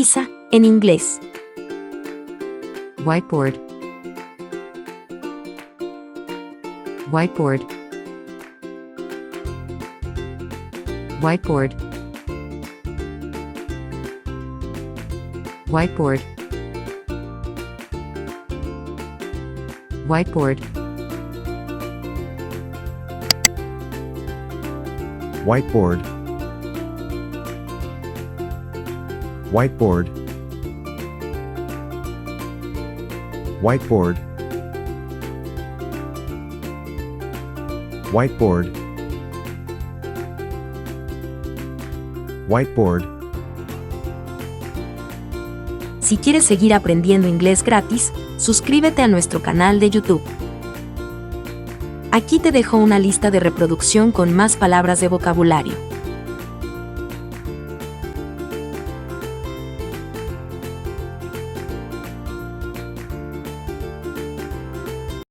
Tiza, en inglés. Whiteboard. Whiteboard. Whiteboard. Whiteboard. Whiteboard. Whiteboard. Whiteboard. Whiteboard. Whiteboard. Whiteboard. Si quieres seguir aprendiendo inglés gratis, suscríbete a nuestro canal de YouTube. Aquí te dejo una lista de reproducción con más palabras de vocabulario.